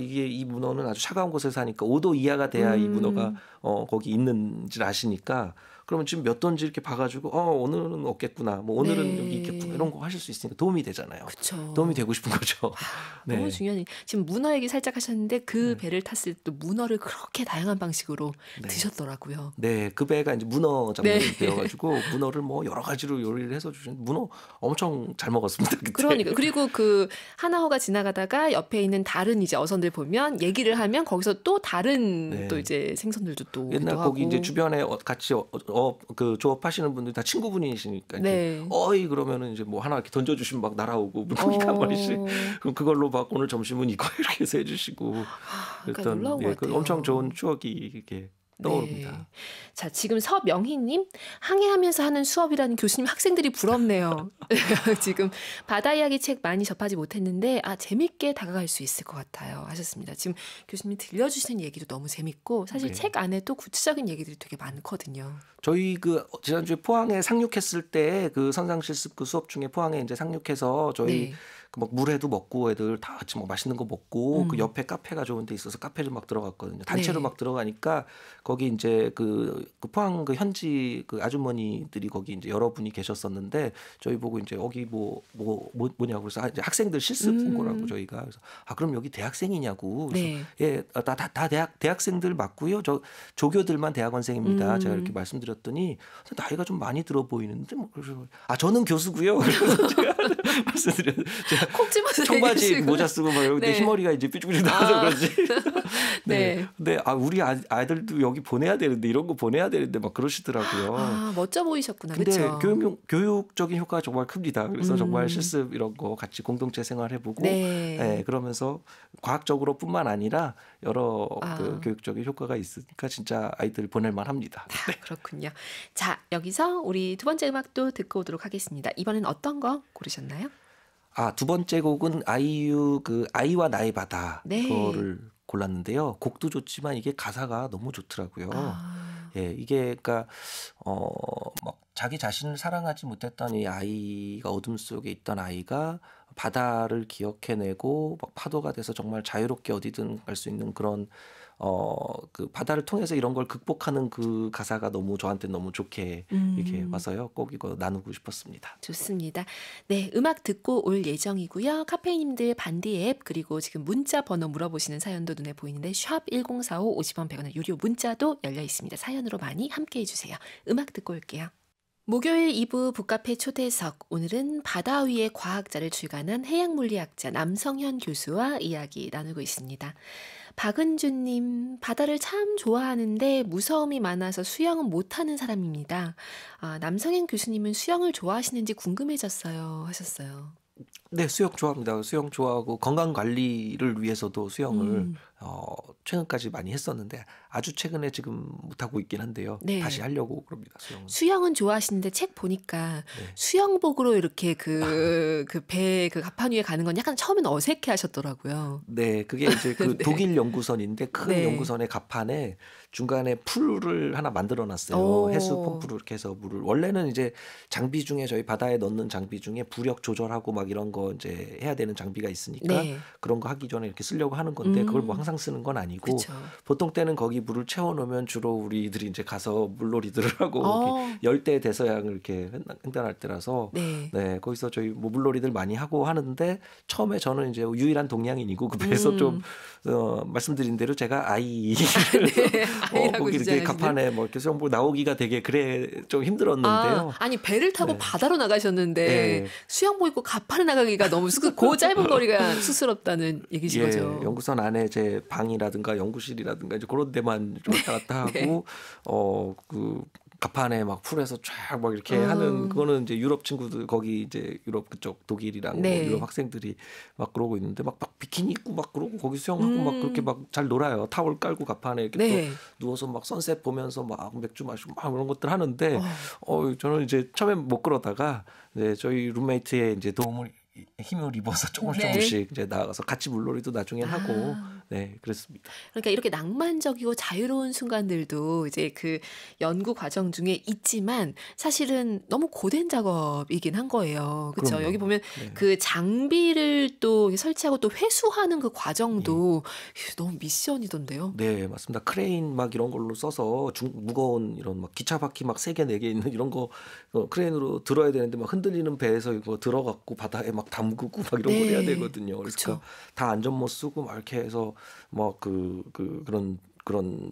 이게 이 문어는 아주 차가운 곳에 사니까 5도 이하가 돼야 이 문어가 거기 있는지를 아시니까 그러면 지금 몇 도인지 이렇게 봐가지고 오늘은 없겠구나. 뭐 오늘은 여기 있겠구나. 이런 거 하실 수 있으니까 도움이 되잖아요. 그쵸. 도움이 되고 싶은 거죠. 너무 중요한 지금 문어 얘기 살짝 하셨는데 그 배를 탔을 때 문어를 그렇게 다양한 방식으로 드셨더라고요. 네, 그 배가 이제 문어 잡는 배여가지고 문어를 뭐 여러 가지로 요리를 해서 주신 문어 엄청 잘 먹었습니다. 그때. 그러니까 그리고 그 하나호가 지나가다가 옆에 있는 다른 이제 어선들 보면 얘기를 하면 거기서 또 다른 또 이제 생선들도 또 옛날 오기도 거기 하고. 이제 주변에 같이 그 조업하시는 분들이 다 친구분이시니까 어이 그러면은 이제 뭐 하나 이렇게 던져주시면 막 날아오고 물고기가 한 마리씩 그럼 그걸로 막 오늘 점심은 이거 이렇게 해서 해주시고 그러니까 놀라운 것 같아요. 엄청 좋은 추억이 이렇게 떠오릅니다. 네. 자, 지금 서명희님, 항해하면서 하는 수업이라는 교수님 학생들이 부럽네요. 지금 바다 이야기 책 많이 접하지 못했는데 재밌게 다가갈 수 있을 것 같아요 하셨습니다. 지금 교수님이 들려주시는 얘기도 너무 재밌고 사실 네. 책 안에도 구체적인 얘기들이 되게 많거든요. 저희 지난주에 포항에 상륙했을 때 그 선상실습 그 수업 중에 포항에 이제 상륙해서 저희 네. 막 물회도 먹고 애들 다 같이 뭐 맛있는 거 먹고 그 옆에 카페가 좋은 데 있어서 카페를 막 들어갔거든요. 단체로 네. 막 들어가니까 거기 이제 그 포항 그 현지 그 아주머니들이 거기 이제 여러분이 계셨었는데 저희 보고 이제 여기 뭐냐고 그래서 이제 학생들 실습 온 거라고 저희가 그래서 그럼 여기 대학생이냐고 그래서 네. 예, 다 대학생들 맞고요. 저 조교들만 대학원생입니다. 제가 이렇게 말씀드렸더니 나이가 좀 많이 들어 보이는데 뭐 그래서 저는 교수고요. 그래서 제가 말씀드렸는데 콕 집어서 청바지 모자 쓰고 막 이러는데 네. 흰머리가 이제 삐죽삐죽 나와서 그런지. 네. 근데 우리 아이들도 여기 보내야 되는데 이런 거 보내야 되는데 막 그러시더라고요. 멋져 보이셨구나. 근데 그렇죠. 교육적인 효과가 정말 큽니다. 그래서 정말 실습 이런 거 같이 공동체 생활해보고 네, 그러면서 과학적으로뿐만 아니라 여러 그 교육적인 효과가 있으니까 진짜 아이들 보낼만 합니다. 네. 그렇군요. 자, 여기서 우리 두 번째 음악도 듣고 오도록 하겠습니다. 이번엔 어떤 거 고르셨나요? 두 번째 곡은 아이유 그 아이와 나의 바다 네. 그거를 골랐는데요. 곡도 좋지만 이게 가사가 너무 좋더라고요. 예, 이게 그러니까 막 자기 자신을 사랑하지 못했던 이 아이가 어둠 속에 있던 아이가 바다를 기억해내고 막 파도가 돼서 정말 자유롭게 어디든 갈 수 있는 그런 그 바다를 통해서 이런 걸 극복하는 그 가사가 너무 저한테 너무 좋게 이렇게 와서요. 꼭 이거 나누고 싶었습니다. 좋습니다. 네, 음악 듣고 올 예정이고요. 카페인님들 반디 앱 그리고 지금 문자 번호 물어보시는 사연도 눈에 보이는데 샵 1045 50원 100원의 유료 문자도 열려 있습니다. 사연으로 많이 함께해 주세요. 음악 듣고 올게요. 목요일 2부 북카페 초대석, 오늘은 바다 위의 과학자를 출간한 해양물리학자 남성현 교수와 이야기 나누고 있습니다. 박은주님, 바다를 참 좋아하는데 무서움이 많아서 수영은 못하는 사람입니다. 남성현 교수님은 수영을 좋아하시는지 궁금해졌어요 하셨어요. 네, 수영 좋아합니다. 수영 좋아하고 건강 관리를 위해서도 수영을 최근까지 많이 했었는데 아주 최근에 지금 못하고 있긴 한데요. 네. 다시 하려고 그럽니다. 수영은 좋아하시는데 책 보니까 수영복으로 이렇게 그 갑판 위에 가는 건 약간 처음에는 어색해 하셨더라고요. 네, 그게 이제 그 네. 독일 연구선인데 큰 연구선의 갑판에 중간에 풀을 하나 만들어 놨어요. 해수 펌프로 이렇게 해서 물을 원래는 이제 장비 중에 저희 바다에 넣는 장비 중에 부력 조절하고 막 이런 거 이제 해야 되는 장비가 있으니까 그런 거 하기 전에 이렇게 쓰려고 하는 건데 그걸 뭐 항상 쓰는 건 아니고 그쵸. 보통 때는 거기 물을 채워 놓으면 주로 우리들이 이제 가서 물놀이들을 하고 열대 대서양을 이렇게 횡단할 때라서 네, 거기서 저희 뭐 물놀이들 많이 하고 하는데 처음에 저는 이제 유일한 동양인이고 그 배에서 좀 말씀드린 대로 제가 거기 이렇게 갑판에 뭐 이렇게 수영복 나오기가 되게 좀 힘들었는데요. 아니 배를 타고 바다로 나가셨는데 수영복 입고 갑판에 나가기가 너무 그 짧은 거리가 쑥스럽다는 얘기신 거죠. 연구선 안에 제 방이라든가 연구실이라든가 이제 그런 데만 좀 왔다 갔다 하고 그 갑판에 막 풀에서 쫙 막 이렇게 하는 그거는 이제 유럽 친구들 거기 이제 유럽 그쪽 독일이랑 뭐 유럽 학생들이 막 그러고 있는데 막 비키니 입고 막 그러고 거기 수영하고 막 그렇게 막 잘 놀아요. 타월 깔고 갑판에 이렇게 또 누워서 막 선셋 보면서 막 맥주 마시고 막 그런 것들 하는데 저는 이제 처음에 못 그러다가 이제 저희 룸메이트의 이제 도움을 힘을 입어서 조금씩 이제 나가서 같이 물놀이도 나중에 하고 그랬습니다. 그러니까 이렇게 낭만적이고 자유로운 순간들도 이제 그 연구 과정 중에 있지만 사실은 너무 고된 작업이긴 한 거예요. 그렇죠? 여기 보면 그 장비를 또 설치하고 또 회수하는 그 과정도 너무 미션이던데요. 네, 맞습니다. 크레인 막 이런 걸로 써서 무거운 이런 막 기차 바퀴 막 3개 4개 있는 이런 거 크레인으로 들어야 되는데 막 흔들리는 배에서 이거 들어갖고 바다에 막 담그고 막 이런 걸 해야 되거든요. 그러니까 다 안전모 쓰고 막 이렇게 해서 뭐 그런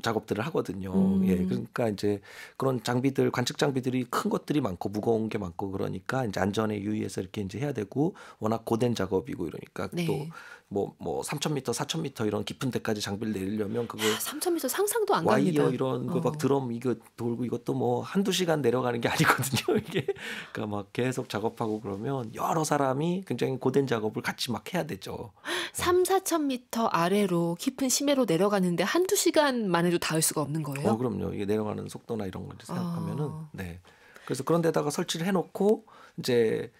작업들을 하거든요. 그러니까 이제 그런 장비들, 관측 장비들이 큰 것들이 많고 무거운 게 많고 그러니까 이제 안전에 유의해서 이렇게 이제 해야 되고 워낙 고된 작업이고 이러니까 또 뭐 3,000m, 4,000m 이런 깊은 데까지 장비를 내리려면 그거 3,000m 상상도 안 갑니다. 와이어 이런 거 막 드럼 이거 돌고 이것도 뭐 한두 시간 내려가는 게 아니거든요. 이게 그러니까 막 계속 작업하고 그러면 여러 사람이 굉장히 고된 작업을 같이 막 해야 되죠. 3,000~4,000m 아래로 깊은 심해로 내려가는데 한두 시간 시간만 해도 닿을 수가 없는 거예요? 그럼요. 이게 내려가는 속도나 이런 걸 생각하면은 네. 그래서 그런 데다가 설치를 해놓고 이제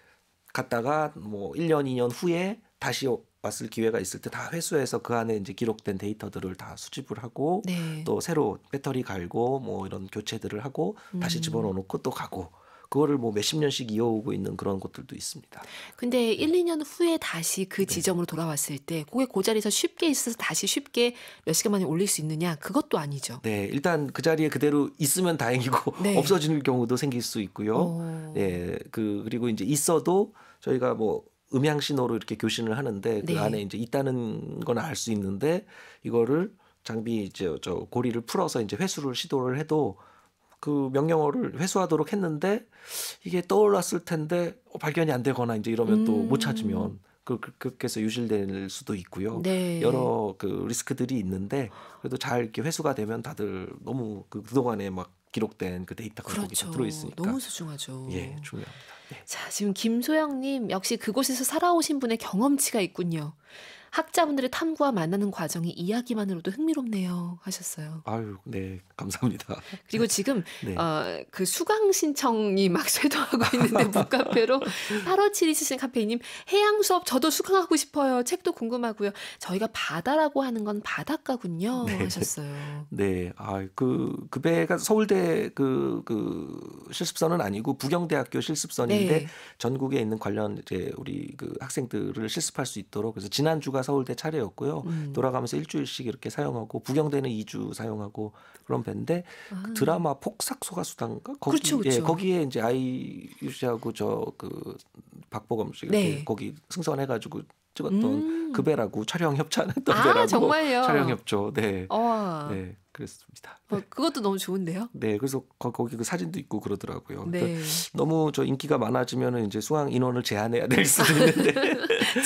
갔다가 뭐 1년, 2년 후에 다시 왔을 기회가 있을 때 다 회수해서 그 안에 이제 기록된 데이터들을 다 수집을 하고 네. 또 새로 배터리 갈고 뭐 이런 교체들을 하고 다시 집어넣어 놓고 또 가고 그거를 뭐 몇십 년씩 이어오고 있는 그런 곳들도 있습니다. 근데 1, 2년 후에 다시 그 지점으로 돌아왔을 때 그게 그 자리에서 쉽게 있어서 다시 쉽게 몇 시간 만에 올릴 수 있느냐? 그것도 아니죠. 네, 일단 그 자리에 그대로 있으면 다행이고 네. 없어지는 경우도 생길 수 있고요. 예, 그리고 이제 있어도 저희가 뭐 음향 신호로 이렇게 교신을 하는데 그 네. 안에 이제 있다는 건 알 수 있는데 이거를 장비 이제 저 고리를 풀어서 이제 회수를 시도를 해도 그 명령어를 회수하도록 했는데 이게 떠올랐을 텐데 발견이 안 되거나 이제 이러면 또 못 찾으면 그렇게 해서 유실될 수도 있고요. 네. 여러 그 리스크들이 있는데 그래도 잘 이렇게 회수가 되면 다들 너무 그동안에 막 기록된 그 데이터가 거기 다 들어있으니까 너무 소중하죠. 예, 중요합니다. 예. 자, 지금 김소영님 역시 그곳에서 살아오신 분의 경험치가 있군요. 학자분들의 탐구와 만나는 과정이 이야기만으로도 흥미롭네요 하셨어요. 아유, 네, 감사합니다. 그리고 지금 네. 그 수강 신청이 막 쇄도하고 있는데 북카페로 857이 쓰시는 카페이님 해양 수업 저도 수강하고 싶어요. 책도 궁금하고요. 저희가 바다라고 하는 건 바닷가군요 하셨어요. 네, 그 배가 서울대 그 실습선은 아니고 부경대학교 실습선인데 네. 전국에 있는 관련 이제 우리 그 학생들을 실습할 수 있도록 그래서 지난주가 서울대 차례였고요. 돌아가면서 일주일씩 이렇게 사용하고 부경대는 2주 사용하고 그런 배인데 그 드라마 폭삭 소가수단가 거기 그렇죠, 그렇죠. 예, 거기에 이제 아이유 씨하고 저 그 박보검 씨 네. 거기 승선해가지고 찍었던 그 배라고 촬영 협찬했던 배라고 정말요? 촬영 협조 네. 와. 네, 그랬습니다. 그것도 너무 좋은데요? 네, 그래서 거기 그 사진도 있고 그러더라고요. 네. 그러니까 너무 저 인기가 많아지면은 이제 수강 인원을 제한해야 될 수도 있는데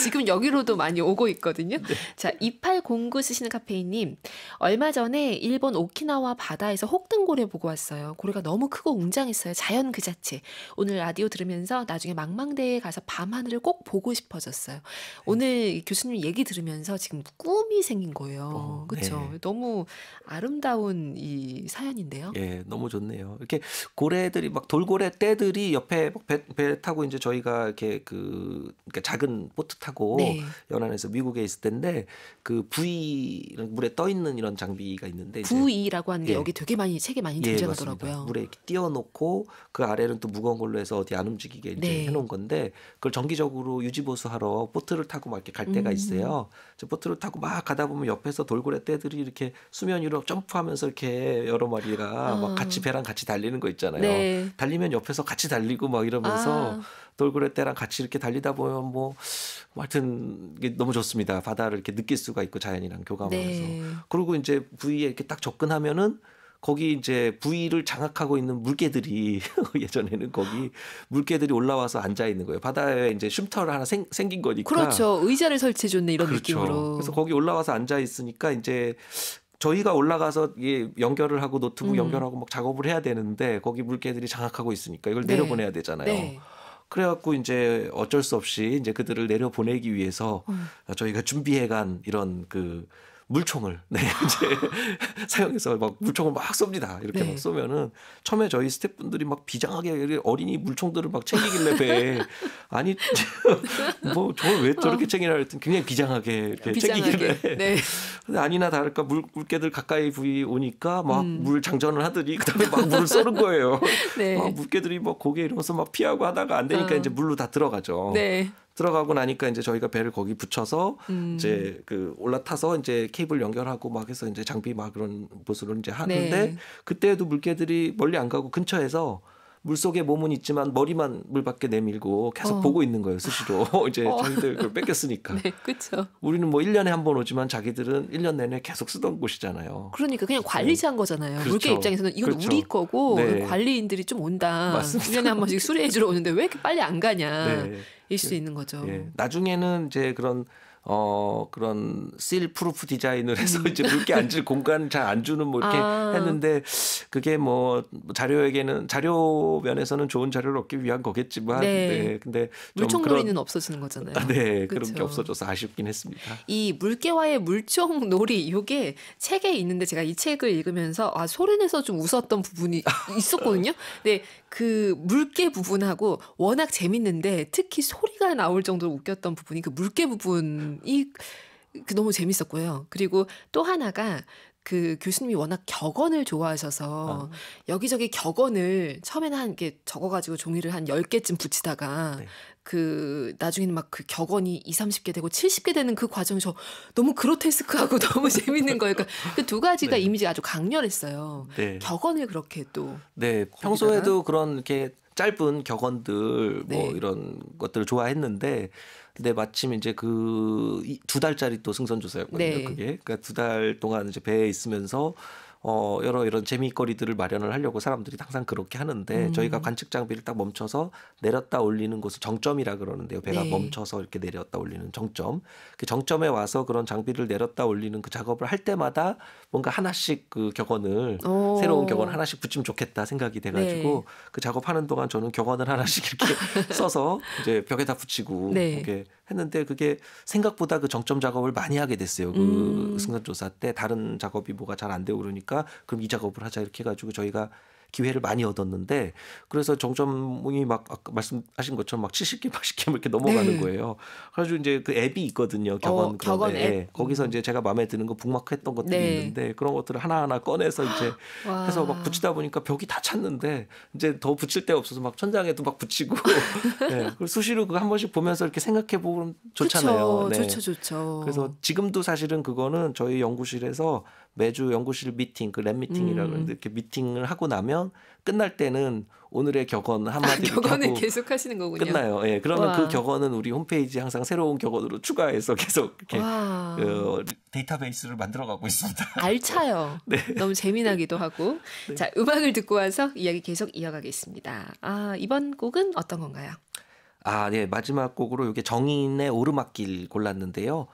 지금 여기로도 많이 오고 있거든요. 네. 자, 2809 쓰시는 카페이님. 얼마 전에 일본 오키나와 바다에서 혹등고래 보고 왔어요. 고래가 너무 크고 웅장했어요. 자연 그 자체. 오늘 라디오 들으면서 나중에 망망대해에 가서 밤하늘을 꼭 보고 싶어졌어요. 오늘 교수님 얘기 들으면서 지금 꿈이 생긴 거예요. 그렇죠? 네. 너무 아름다운 이 사연인데요. 예, 너무 좋네요. 이렇게 고래들이 막 돌고래 떼들이 옆에 막 배 타고 이제 저희가 이렇게 그러니까 작은 보트 타고 네. 연안에서 미국에 있을 때인데 그 부위 물에 떠 있는 이런 장비가 있는데 이제 부위라고 하는 게 예. 여기 되게 많이 책에 많이 예, 등장하더라고요. 맞습니다. 물에 이렇게 띄워놓고 그 아래는 또 무거운 걸로 해서 어디 안 움직이게 이제 네. 해놓은 건데 그걸 정기적으로 유지보수하러 보트를 타고 막 이렇게 갈 때가 있어요. 저 보트를 타고 막 가다 보면 옆에서 돌고래 떼들이 이렇게 수면 위로 점프하면서 이렇게 여러 마리가 막 같이 배랑 같이 달리는 거 있잖아요. 네. 달리면 옆에서 같이 달리고 막 이러면서 돌고래 떼랑 같이 이렇게 달리다 보면 뭐 하여튼 이게 너무 좋습니다. 바다를 이렇게 느낄 수가 있고 자연이랑 교감하면서. 네. 그리고 이제 부위에 이렇게 딱 접근하면은 거기 이제 부위를 장악하고 있는 물개들이 예전에는 거기 물개들이 올라와서 앉아 있는 거예요. 바다에 이제 쉼터를 하나 생긴 거니까. 그렇죠. 의자를 설치해줬네 이런 그렇죠. 느낌으로. 그래서 거기 올라와서 앉아 있으니까 이제 저희가 올라가서 이게 연결을 하고 노트북 연결하고 막 작업을 해야 되는데 거기 물개들이 장악하고 있으니까 이걸 네. 내려보내야 되잖아요. 네. 그래갖고 이제 어쩔 수 없이 이제 그들을 내려보내기 위해서 저희가 준비해간 이런 그 물총을 이제 사용해서 막 물총을 막 쏩니다. 이렇게 네. 막 쏘면은 처음에 저희 스태프분들이 막 비장하게 어린이 물총들을 막 챙기길래 배 아니 뭐 저걸 왜 저렇게 챙기라 했더니 굉장히 비장하게 이렇게 챙기길래 네. 근데 아니나 다를까 물개들 가까이 부위 오니까 막 물 장전을 하더니 그다음에 막 물을 쏘는 거예요. 네. 물개들이 막 고개 이러면서 막 피하고 하다가 안 되니까 이제 물로 다 들어가죠. 네. 들어가고 나니까 이제 저희가 배를 거기 붙여서 이제 그 올라타서 이제 케이블 연결하고 막 해서 이제 장비 막 그런 보수를 이제 하는데 네. 그때도 물개들이 멀리 안 가고 근처에서 물속에 몸은 있지만 머리만 물 밖에 내밀고 계속 보고 있는 거예요. 수시로. 이제 자기들 그걸 뺏겼으니까. 네, 그렇죠. 우리는 뭐 1년에 한 번 오지만 자기들은 1년 내내 계속 쓰던 곳이잖아요. 그러니까 그냥 관리자한 거잖아요. 그렇죠. 물개 입장에서는 이건 그렇죠. 우리 거고 네. 관리인들이 좀 온다. 맞습니다. 1년에 한 번씩 수리해 주러 오는데 왜 이렇게 빨리 안 가냐. 네. 일 수 있는 거죠. 예. 나중에는 이제 그런 그런 실 프루프 디자인을 해서 이제 물기 앉을 공간을 잘 안 주는 뭐 이렇게 했는데 그게 뭐 자료 면에서는 좋은 자료를 얻기 위한 거겠지만 네. 근데 물총놀이는 없어지는 거잖아요. 네, 그렇죠. 그런 게 없어져서 아쉽긴 했습니다. 이 물개와의 물총놀이 이게 책에 있는데 제가 이 책을 읽으면서 소리내서 좀 웃었던 부분이 있었거든요. 근데 그 물개 부분하고 워낙 재밌는데 특히 소리가 나올 정도로 웃겼던 부분이 그 물개 부분이 너무 재밌었고요. 그리고 또 하나가 그 교수님이 워낙 격언을 좋아하셔서 여기저기 격언을 처음에는 한 게 적어가지고 종이를 한 10개쯤 붙이다가 네. 그 나중에는 막 그 격언이 20-30개 되고 70개 되는 그 과정이 저 너무 그로테스크하고 너무 재밌는 거예요. 그러니까 그 두 가지가 네. 이미지가 아주 강렬했어요. 네. 격언을 그렇게 또. 네, 평소에도 그런 이렇게 짧은 격언들 네. 뭐 이런 것들을 좋아했는데 근데 마침 이제 그 2달짜리 또 승선조사였거든요. 네. 그게 그러니까 2달 동안 이제 배에 있으면서 여러 이런 재미거리들을 마련을 하려고 사람들이 항상 그렇게 하는데 저희가 관측 장비를 딱 멈춰서 내렸다 올리는 곳을 정점이라 그러는데요. 배가 네. 멈춰서 이렇게 내렸다 올리는 정점. 그 정점에 와서 그런 장비를 내렸다 올리는 그 작업을 할 때마다 뭔가 하나씩 그 격언을 새로운 격언 하나씩 붙이면 좋겠다 생각이 돼가지고 네. 그 작업하는 동안 저는 격언을 하나씩 이렇게 써서 이제 벽에다 붙이고 네. 이렇게 했는데 그게 생각보다 그 정점 작업을 많이 하게 됐어요. 그 승선조사 때 다른 작업이 뭐가 잘 안 되고 그러니까 그럼 이 작업을 하자 이렇게 해가지고 저희가 기회를 많이 얻었는데 그래서 정점이 막 아까 말씀하신 것처럼 막 70개, 80개 이렇게 넘어가는 네. 거예요. 그래가지고 이제 그 앱이 있거든요. 격언 앱. 거기서 이제 제가 마음에 드는 거 북마크했던 것들이 네. 있는데 그런 것들을 하나하나 꺼내서 이제 해서 막 붙이다 보니까 벽이 다 찼는데 이제 더 붙일 데 없어서 막 천장에도 막 붙이고 네. 그리고 수시로 그거 한 번씩 보면서 이렇게 생각해 보면 좋잖아요. 네. 좋죠. 그래서 지금도 사실은 그거는 저희 연구실에서 매주 연구실 미팅, 그 랩 미팅이라고 하는데 이렇게 미팅을 하고 나면 끝날 때는 오늘의 격언 한마디 격언을 하고 계속 하시는 거군요. 끝나요. 예, 그러면 와. 그 격언은 우리 홈페이지에 항상 새로운 격언으로 추가해서 계속 이렇게 데이터베이스를 만들어가고 있습니다. 알차요. 네. 너무 재미나기도 하고. 네. 자, 음악을 듣고 와서 이야기 계속 이어가겠습니다. 이번 곡은 어떤 건가요? 네, 마지막 곡으로 이게 정인의 오르막길 골랐는데요.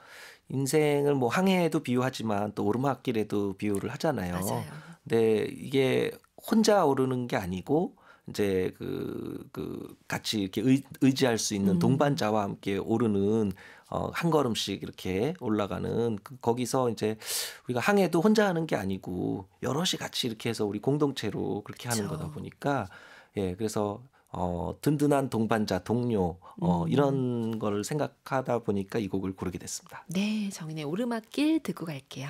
인생을 뭐 항해에도 비유하지만 또 오르막길에도 비유를 하잖아요. 맞아요. 근데 이게 혼자 오르는 게 아니고 이제 같이 이렇게 의지할 수 있는 동반자와 함께 오르는 한 걸음씩 이렇게 올라가는 거기서 이제 우리가 항해도 혼자 하는 게 아니고 여럿이 같이 이렇게 해서 우리 공동체로 그렇게 하는 거다 보니까 예, 그래서 든든한 동반자, 동료 이런 걸 생각하다 보니까 이 곡을 고르게 됐습니다. 네, 정인의 오르막길 듣고 갈게요.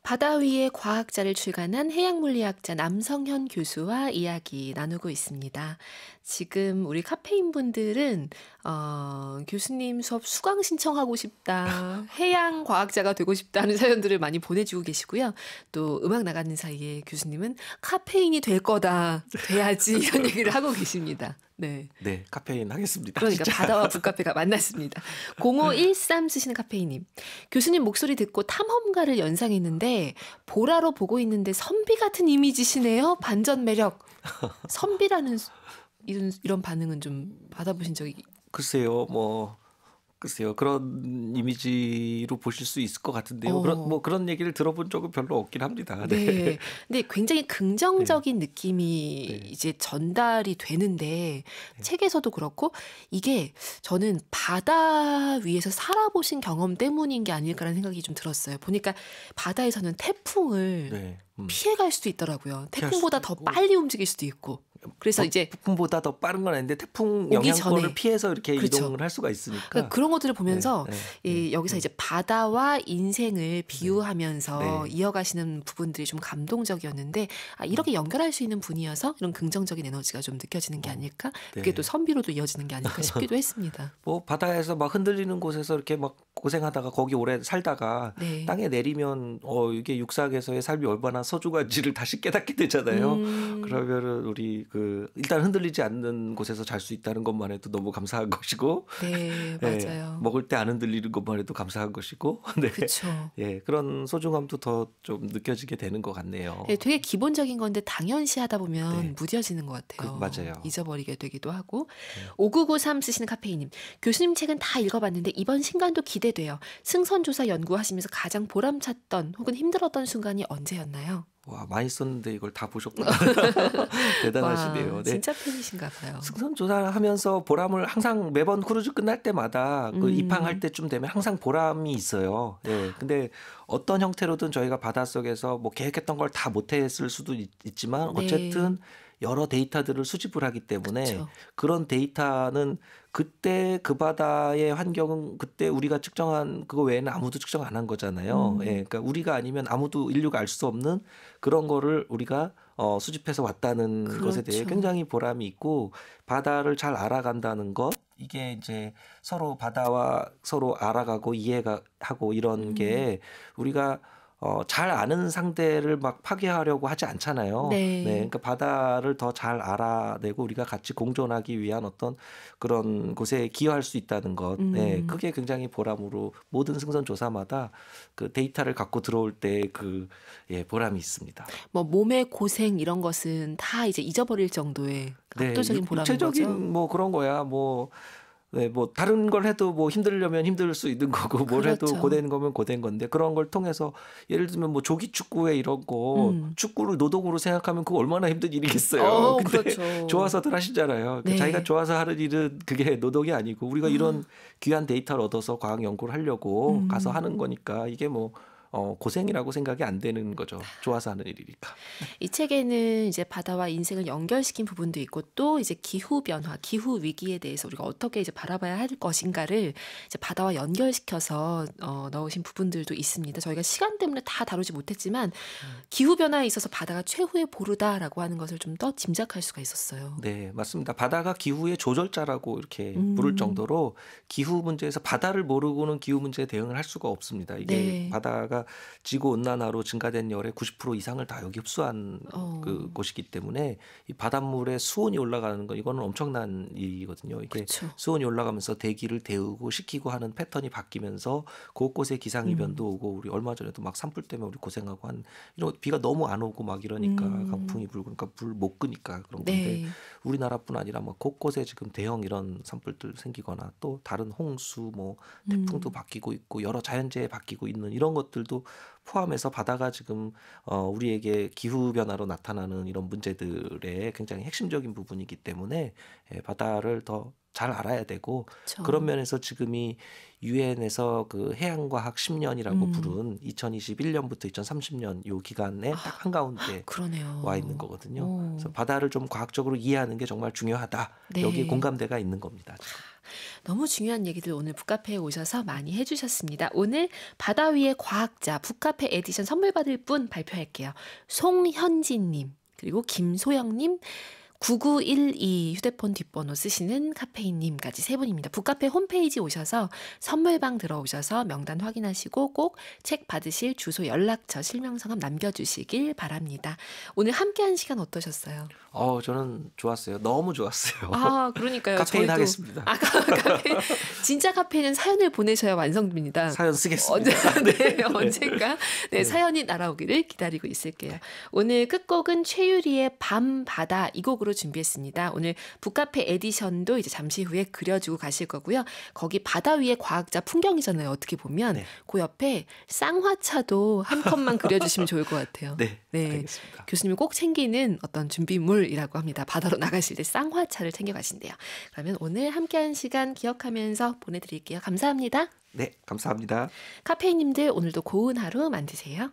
바다 위에 과학자를 출간한 해양물리학자 남성현 교수와 이야기 나누고 있습니다. 지금 우리 카페인 분들은 교수님 수업 수강 신청하고 싶다, 해양 과학자가 되고 싶다 하는 사연들을 많이 보내주고 계시고요. 또 음악 나가는 사이에 교수님은 카페인이 될 거다, 돼야지 이런 얘기를 하고 계십니다. 네. 네, 카페인 하겠습니다. 그러니까 진짜. 바다와 북카페가 만났습니다. 0513 쓰시는 카페인님. 교수님 목소리 듣고 탐험가를 연상했는데 보라로 보고 있는데 선비 같은 이미지시네요. 반전 매력. 선비라는 이런 반응은 좀 받아보신 적이? 글쎄요. 그런 이미지로 보실 수 있을 것 같은데요. 그런 얘기를 들어본 적은 별로 없긴 합니다. 네. 네. 근데 굉장히 긍정적인 느낌이 이제 전달이 되는데 책에서도 그렇고 이게 저는 바다 위에서 살아보신 경험 때문인 게 아닐까라는 생각이 좀 들었어요. 보니까 바다에서는 태풍을 피해갈 수도 있더라고요. 태풍보다 더 빨리 움직일 수도 있고. 그래서 이제 태풍보다 더 빠른 건 아닌데 태풍 영향권을 피해서 이렇게 그렇죠. 이동을 할 수가 있으니까 그러니까 그런 것들을 보면서 여기서 이제 바다와 인생을 비유하면서 이어가시는 부분들이 좀 감동적이었는데 이렇게 연결할 수 있는 분이어서 이런 긍정적인 에너지가 좀 느껴지는 게 아닐까? 그게 또 선비로도 이어지는 게 아닐까 싶기도 했습니다. 뭐 바다에서 막 흔들리는 곳에서 이렇게 막 고생하다가 거기 오래 살다가 땅에 내리면 이게 육상에서의 삶이 얼마나 소중한지를 다시 깨닫게 되잖아요. 그러면은 우리 그 일단 흔들리지 않는 곳에서 잘 수 있다는 것만 해도 너무 감사한 것이고, 네, 예, 맞아요. 먹을 때 안 흔들리는 것만 해도 감사한 것이고, 네, 그쵸. 예, 그런 소중함도 더 좀 느껴지게 되는 것 같네요. 네, 되게 기본적인 건데 당연시 하다 보면 네, 무뎌지는 것 같아요. 맞아요. 잊어버리게 되기도 하고. 네. 5993 쓰시는 카페이님. 교수님 책은 다 읽어봤는데 이번 신간도 기대돼요. 승선조사 연구하시면서 가장 보람찼던 혹은 힘들었던 순간이 언제였나요? 와, 많이 썼는데 이걸 다 보셨구나. 대단하시네요. 와, 네. 진짜 팬이신가 봐요. 승선 조사를 하면서 보람을 항상 매번 크루즈 끝날 때마다 그 입항할 때쯤 되면 항상 보람이 있어요. 예. 근데 어떤 형태로든 저희가 바닷속에서 뭐 계획했던 걸 다 못했을 수도 있지만 네. 어쨌든 여러 데이터들을 수집을 하기 때문에 그쵸. 그런 데이터는 그때 그 바다의 환경은 그때 우리가 측정한 그거 외에는 아무도 측정 안 한 거잖아요. 예. 그러니까 우리가 아니면 아무도 인류가 알 수 없는 그런 거를 우리가 수집해서 왔다는 것에 대해 그렇죠. 굉장히 보람이 있고, 바다를 잘 알아간다는 것, 이게 이제 서로 바다와 서로 알아가고 이해가 하고 이런 게 우리가 잘 아는 상대를 막 파괴하려고 하지 않잖아요. 네, 네. 그러니까 바다를 더 잘 알아내고 우리가 같이 공존하기 위한 어떤 그런 곳에 기여할 수 있다는 것, 네, 그게 굉장히 보람으로 모든 승선 조사마다 그 데이터를 갖고 들어올 때 그 예, 보람이 있습니다. 뭐 몸의 고생 이런 것은 다 이제 잊어버릴 정도의 네, 압도적인 보람인 육체적인 거죠. 뭐 그런 거야. 뭐 네, 뭐 다른 걸 해도 뭐 힘들려면 힘들 수 있는 거고 뭘 해도 그렇죠. 고된 거면 고된 건데, 그런 걸 통해서 예를 들면 뭐 조기 축구회 이런 거 축구를 노동으로 생각하면 그거 얼마나 힘든 일이겠어요. 근데 그렇죠. 좋아서들 하시잖아요. 네. 자기가 좋아서 하는 일은 그게 노동이 아니고 우리가 이런 귀한 데이터를 얻어서 과학 연구를 하려고 가서 하는 거니까 이게 뭐 고생이라고 생각이 안 되는 거죠. 좋아서 하는 일이니까. 이 책에는 이제 바다와 인생을 연결시킨 부분도 있고 또 이제 기후 변화, 기후 위기에 대해서 우리가 어떻게 이제 바라봐야 할 것인가를 이제 바다와 연결시켜서 넣으신 부분들도 있습니다. 저희가 시간 때문에 다 다루지 못했지만 기후 변화에 있어서 바다가 최후의 보루다라고 하는 것을 좀 더 짐작할 수가 있었어요. 네, 맞습니다. 바다가 기후의 조절자라고 이렇게 부를 정도로 기후 문제에서 바다를 모르고는 기후 문제에 대응을 할 수가 없습니다. 이게 네. 바다가 지구 온난화로 증가된 열의 90% 이상을 다 여기 흡수한 그 곳이기 때문에 이 바닷물의 수온이 올라가는 거, 이거는 엄청난 일이거든요. 이게 그쵸. 수온이 올라가면서 대기를 데우고 식히고 하는 패턴이 바뀌면서 곳곳에 기상이변도 오고, 우리 얼마 전에도 막 산불 때문에 우리 고생하고 한 이런 비가 너무 안 오고 막 이러니까 강풍이 불고 그러니까 불 못 끄니까 그런 건데, 네. 우리나라뿐 아니라 뭐 곳곳에 지금 대형 이런 산불들 생기거나 또 다른 홍수 뭐 태풍도 바뀌고 있고 여러 자연재해 바뀌고 있는 이런 것들도 포함해서 바다가 지금 우리에게 기후 변화로 나타나는 이런 문제들의 굉장히 핵심적인 부분이기 때문에 바다를 더 잘 알아야 되고, 그쵸. 그런 면에서 지금이 유엔에서 그 해양과학 10년이라고 부른 2021년부터 2030년 요 기간에 딱 한가운데 그러네요. 와 있는 거거든요. 그래서 바다를 좀 과학적으로 이해하는 게 정말 중요하다. 네. 여기에 공감대가 있는 겁니다. 지금. 너무 중요한 얘기들 오늘 북카페에 오셔서 많이 해주셨습니다. 오늘 바다 위의 과학자 북카페 에디션 선물 받을 분 발표할게요. 송현진님, 그리고 김소영님, 9912 휴대폰 뒷번호 쓰시는 카페인님까지 세 분입니다. 북카페 홈페이지 오셔서 선물방 들어오셔서 명단 확인하시고 꼭 책 받으실 주소, 연락처, 실명성함 남겨주시길 바랍니다. 오늘 함께한 시간 어떠셨어요? 저는 좋았어요. 너무 좋았어요. 아, 그러니까요. 카페인 저희도 하겠습니다. 카페인, 진짜 카페인은 사연을 보내셔야 완성됩니다. 사연 쓰겠습니다. 네, 언젠가 사연이 날아오기를 기다리고 있을게요. 오늘 끝곡은 최유리의 밤 바다 이 곡으로 준비했습니다. 오늘 북카페 에디션도 이제 잠시 후에 그려주고 가실 거고요. 거기 바다 위의 과학자 풍경이잖아요. 어떻게 보면 네. 그 옆에 쌍화차도 한 컵만 그려주시면 좋을 것 같아요. 네, 알겠습니다. 교수님이 꼭 챙기는 어떤 준비물이라고 합니다. 바다로 나가실 때 쌍화차를 챙겨가신대요. 그러면 오늘 함께한 시간 기억하면서 보내드릴게요. 감사합니다. 네, 감사합니다. 카페인님들 오늘도 고운 하루 만드세요.